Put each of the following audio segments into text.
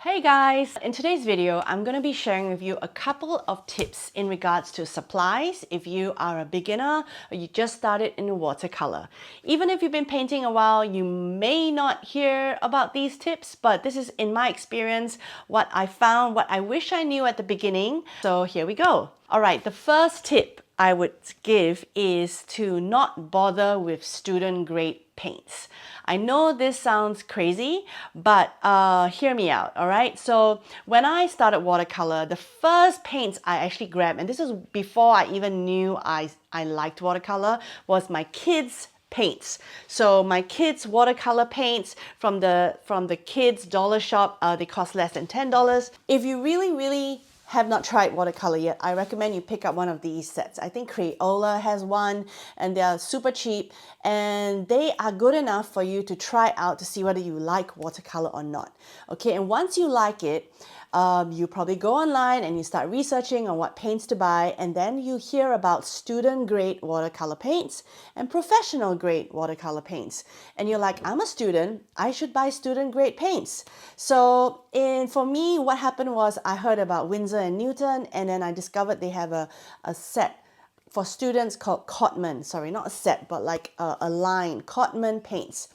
Hey guys! In today's video, I'm going to be sharing with you a couple of tips in regards to supplies if you are a beginner or you just started in watercolor. Even if you've been painting a while, you may not hear about these tips, but this is, in my experience, what I found, what I wish I knew at the beginning. So here we go. Alright, the first tip I would give is to not bother with student grade paints. I know this sounds crazy, but hear me out, all right? So when I started watercolor, the first paints I actually grabbed, and this is before I even knew I liked watercolor, was my kids' paints. So my kids' watercolor paints from the kids' dollar shop, they cost less than $10. If you really have not tried watercolor yet, I recommend you pick up one of these sets. I think Crayola has one and they are super cheap and they are good enough for you to try out to see whether you like watercolor or not. Okay, and once you like it, you probably go online and you start researching on what paints to buy, and then you hear about student grade watercolor paints and professional grade watercolor paints. And you're like, I'm a student, I should buy student grade paints. So for me, what happened was I heard about Winsor & Newton, and then I discovered they have a set for students called Cotman. Sorry, not a set, but like a line, Cotman paints.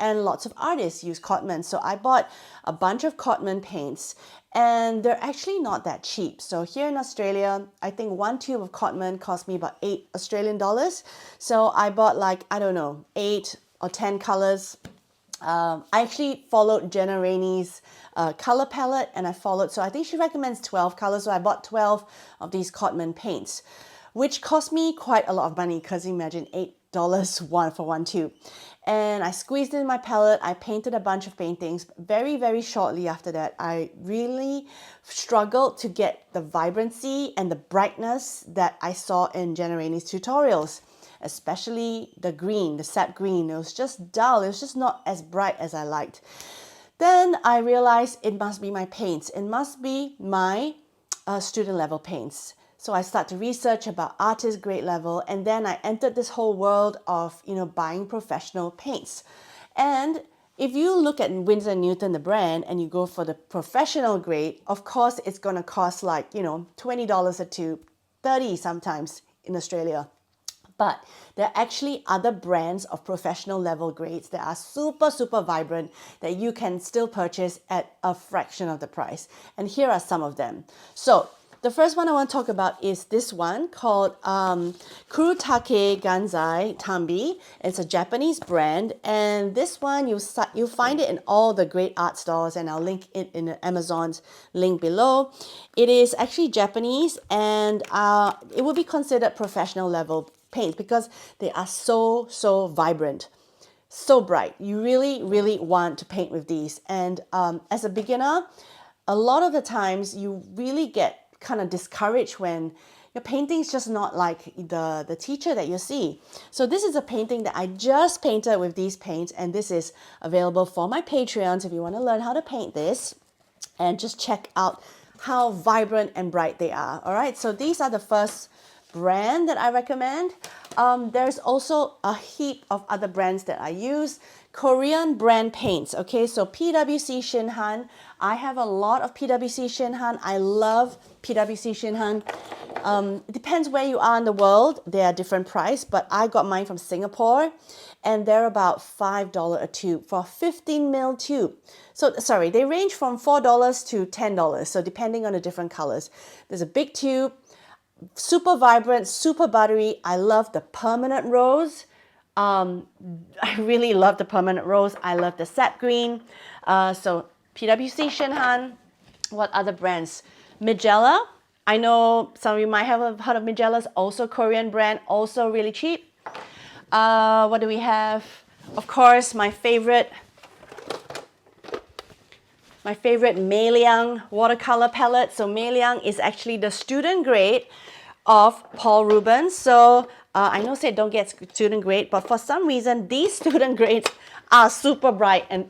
And lots of artists use Cotman. So I bought a bunch of Cotman paints and they're actually not that cheap. So here in Australia, I think one tube of Cotman cost me about 8 Australian dollars. So I bought like, I don't know, 8 or 10 colors. I actually followed Jenna Rainey's color palette and I followed, so I think she recommends 12 colors. So I bought 12 of these Cotman paints, which cost me quite a lot of money because imagine $8 for one tube. And I squeezed in my palette, I painted a bunch of paintings. Very shortly after that, I really struggled to get the vibrancy and the brightness that I saw in Jenna Rainey's tutorials, especially the green, the sap green. It was just dull, it was just not as bright as I liked. Then I realized it must be my paints, it must be my student level paints. So I started to research about artist grade level, and then I entered this whole world of, buying professional paints. And if you look at Winsor & Newton, the brand, and you go for the professional grade, of course, it's going to cost like, $20 a tube, $30 sometimes in Australia. But there are actually other brands of professional level grades that are super vibrant that you can still purchase at a fraction of the price. And here are some of them. So the first one I want to talk about is this one called Kurutake Ganzai Tambi. It's a Japanese brand, and this one you'll find it in all the great art stores, and I'll link it in Amazon's link below. It is actually Japanese, and it would be considered professional level paint because they are so vibrant, so bright. You really want to paint with these, and as a beginner, a lot of the times you really get kind of discouraged when your painting's just not like the teacher that you see. So this is a painting that I just painted with these paints, and this is available for my Patreons if you want to learn how to paint this, and just check out how vibrant and bright they are. All right, so these are the first brand that I recommend. There's also a heap of other brands that I use. Korean brand paints, okay, so PwC Shinhan. I have a lot of PwC Shinhan. I love PwC Shinhan. It depends where you are in the world. They are different price, but I got mine from Singapore, and they're about $5 a tube for a 15 mil tube. So sorry, they range from $4 to $10, so depending on the different colors. There's a big tube, super vibrant, super buttery. I love the permanent rose. I really love the permanent rose. I love the sap green. So PwC Shinhan. What other brands? Magella. I know some of you might have heard of Magella's, also Korean brand, also really cheap. What do we have? Of course, my favorite Mei Liang watercolor palette. So Mei Liang is actually the student grade of Paul Rubens. So I know say don't get student grade, but for some reason these student grades are super bright and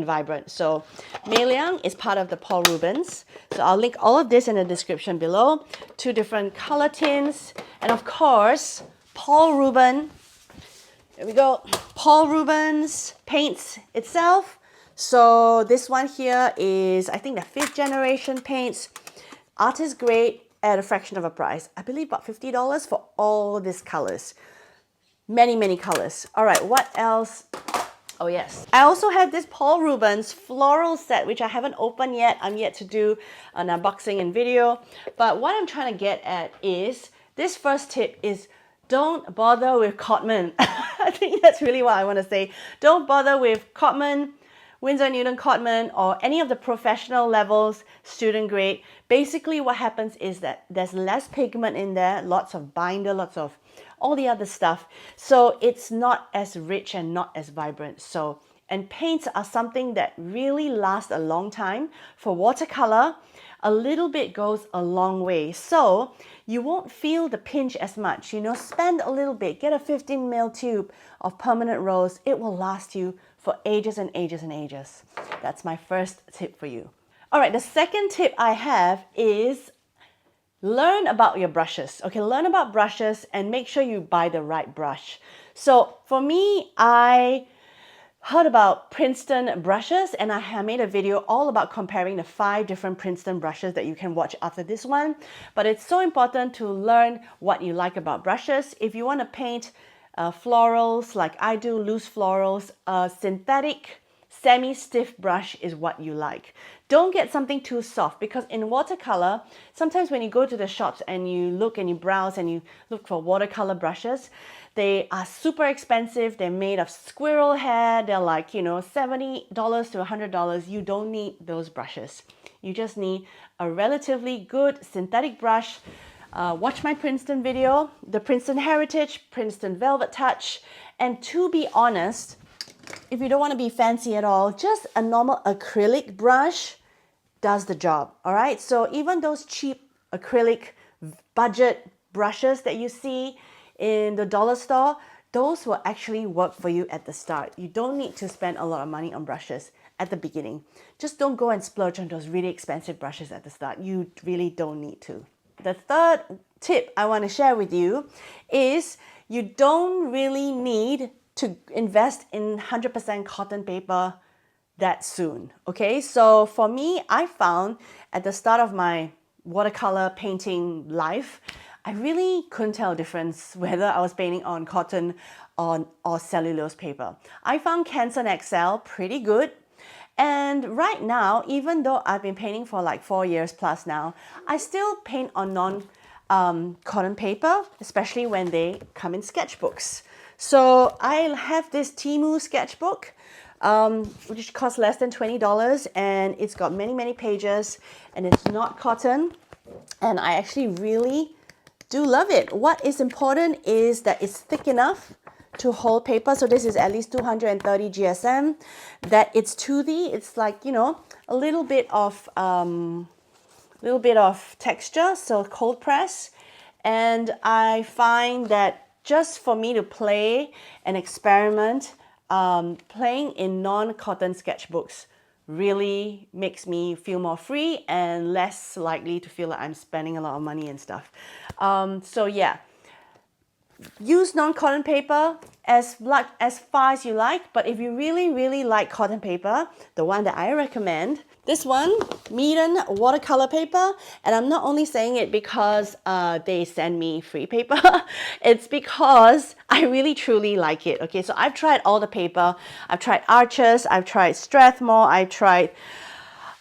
vibrant. So Mei Liang is part of the Paul Rubens. So I'll link all of this in the description below. 2 different color tints, and of course Paul Rubens. Here we go. Paul Rubens paints itself. So this one here is, I think, the 5th generation paints. Artist grade at a fraction of a price. I believe about $50 for all these colors. Many, many colors. All right, what else? Oh yes, I also have this Paul Rubens floral set, which I haven't opened yet. I'm yet to do an unboxing and video. But what I'm trying to get at is, this first tip is don't bother with Cotman. I think that's really what I want to say. Don't bother with Cotman, Winsor & Newton Cotman, or any of the professional levels, student grade. Basically what happens is that there's less pigment in there, lots of binder, lots of all the other stuff. So it's not as rich and not as vibrant. So, and paints are something that really last a long time. For watercolor, a little bit goes a long way. So you won't feel the pinch as much. You know, spend a little bit, get a 15 ml tube of permanent rose. It will last you for ages and ages and ages. That's my first tip for you. All right, the second tip I have is learn about your brushes. Okay, learn about brushes and make sure you buy the right brush. So for me, I heard about Princeton brushes, and I made a video all about comparing the 5 different Princeton brushes that you can watch after this one. But it's so important to learn what you like about brushes. If you want to paint florals like I do, loose florals, synthetic semi-stiff brush is what you like. Don't get something too soft, because in watercolor, sometimes when you go to the shops and you look and you browse and you look for watercolor brushes, they are super expensive. They're made of squirrel hair. They're like, you know, $70 to $100. You don't need those brushes. You just need a relatively good synthetic brush. Watch my Princeton video, the Princeton Heritage, Princeton Velvet Touch, and to be honest, if you don't want to be fancy at all, just a normal acrylic brush does the job, all right? So even those cheap acrylic budget brushes that you see in the dollar store, those will actually work for you at the start. You don't need to spend a lot of money on brushes at the beginning. Just don't go and splurge on those really expensive brushes at the start. You really don't need to. The third tip I want to share with you is you don't really need to invest in 100% cotton paper that soon, okay? So for me, I found at the start of my watercolor painting life, I really couldn't tell a difference whether I was painting on cotton or cellulose paper. I found Canson XL pretty good. And right now, even though I've been painting for like 4 years plus now, I still paint on non-cotton paper, especially when they come in sketchbooks. So I have this Temu sketchbook, which costs less than $20, and it's got many, many pages, and it's not cotton. And I actually really do love it. What is important is that it's thick enough to hold paper. So this is at least 230 GSM, that it's toothy. It's like, you know, a little bit of texture, so cold press. And I find that just for me to play and experiment, playing in non-cotton sketchbooks really makes me feel more free and less likely to feel like I'm spending a lot of money and stuff. So yeah, use non-cotton paper as far as you like, but if you really, really like cotton paper, the one that I recommend, this one, Meaden watercolor paper, and I'm not only saying it because they send me free paper, it's because I really truly like it. Okay, so I've tried all the paper. I've tried Arches, I've tried Strathmore, I've tried,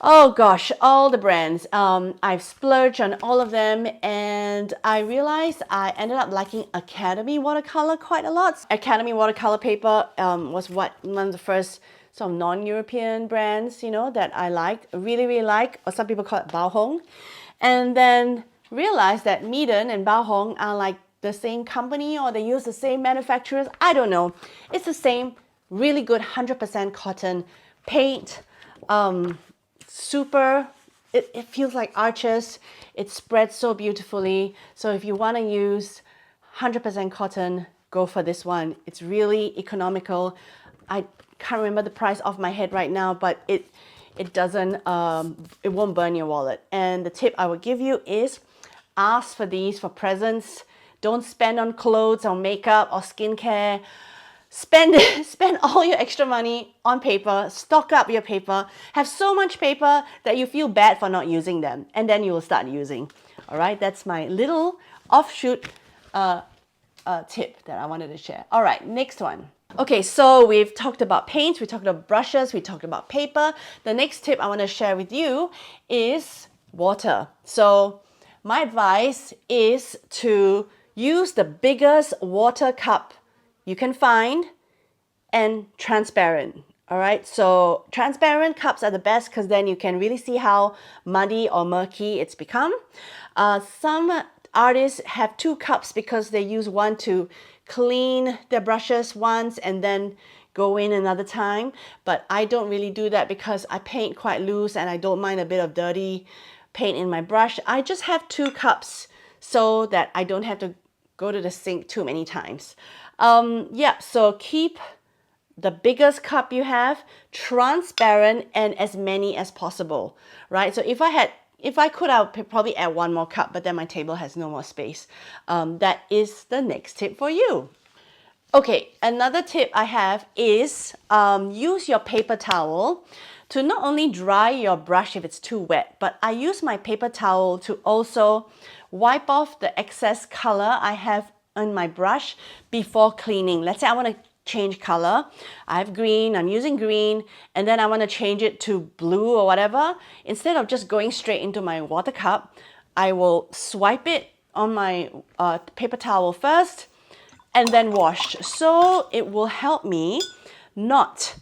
oh gosh, all the brands. I've splurged on all of them, and I realized I ended up liking Academy watercolor quite a lot. Academy watercolor paper was one of the first sort of non-European brands, you know, that I liked, really, really like, or some people call it Bao Hong. And then realized that Meaden and Bao Hong are like the same company, or they use the same manufacturers. I don't know. It's the same really good 100% cotton paint. It feels like Arches. It spreads so beautifully. So if you want to use 100% cotton, go for this one. It's really economical. I can't remember the price off my head right now, but it won't burn your wallet. And the tip I would give you is ask for these for presents. Don't spend on clothes or makeup or skincare. spend spend all your extra money on paper, stock up your paper, have so much paper that you feel bad for not using them, and then you will start using. All right, that's my little offshoot tip that I wanted to share. All right, next one. Okay, so we've talked about paint, we talked about brushes, we talked about paper. The next tip I want to share with you is water. So my advice is to use the biggest water cup you can find and transparent. All right, so transparent cups are the best because then you can really see how muddy or murky it's become. Some artists have two cups because they use one to clean their brushes once and then go in another time. But I don't really do that because I paint quite loose and I don't mind a bit of dirty paint in my brush. I just have two cups so that I don't have to go to the sink too many times. Yeah, so keep the biggest cup you have transparent and as many as possible, right? So if I could, I would probably add one more cup, but then my table has no more space. That is the next tip for you. Okay, another tip I have is use your paper towel to not only dry your brush if it's too wet, but I use my paper towel to also wipe off the excess color I have on my brush before cleaning. Let's say I want to change color. I have green, I'm using green, and then I want to change it to blue or whatever. Instead of just going straight into my water cup, I will swipe it on my paper towel first and then wash. So it will help me not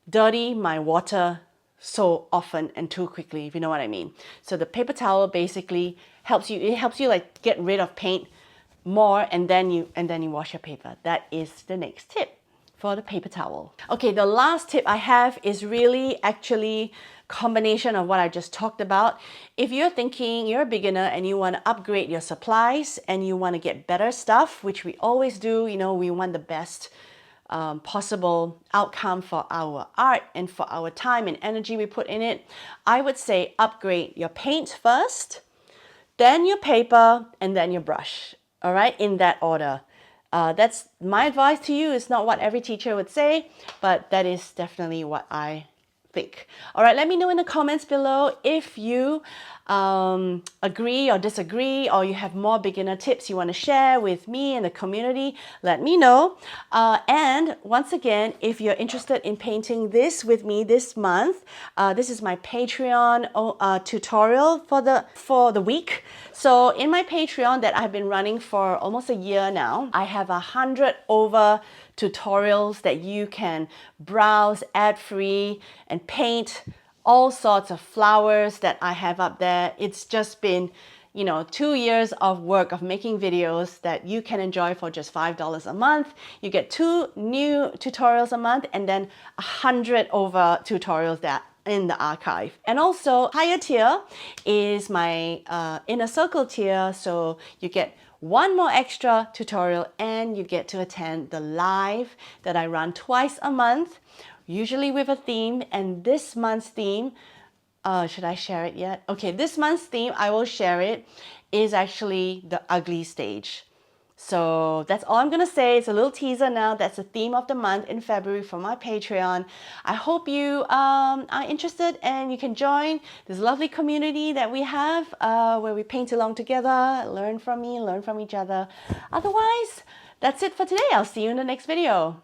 dirty my water so often and too quickly, if you know what I mean. So the paper towel basically helps you like get rid of paint more, and then you wash your paper. That is the next tip for the paper towel. Okay, the last tip I have is really actually combination of what I just talked about. If you're thinking you're a beginner and you want to upgrade your supplies and you want to get better stuff, which we always do, you know, we want the best possible outcome for our art and for our time and energy we put in it, I would say upgrade your paint first, then your paper, and then your brush. All right, in that order. That's my advice to you. It's not what every teacher would say, but that is definitely what I think. All right, let me know in the comments below if you agree or disagree, or you have more beginner tips you want to share with me and the community. Let me know. And once again, if you're interested in painting this with me this month, this is my Patreon tutorial for the week. So in my Patreon that I've been running for almost a year now, I have 100 over tutorials that you can browse ad-free and paint all sorts of flowers that I have up there. It's just been, you know, 2 years of work of making videos that you can enjoy for just $5 a month. You get 2 new tutorials a month and then 100 over tutorials that in the archive. And also higher tier is my inner circle tier, so you get one more extra tutorial and you get to attend the live that I run twice a month, usually with a theme. And this month's theme, should I share it yet? Okay, this month's theme, I will share it, is actually the ugly stage. So that's all I'm gonna say. It's a little teaser now. That's the theme of the month in February for my Patreon. I hope you are interested and you can join this lovely community that we have where we paint along together, learn from me, learn from each other. Otherwise, that's it for today. I'll see you in the next video.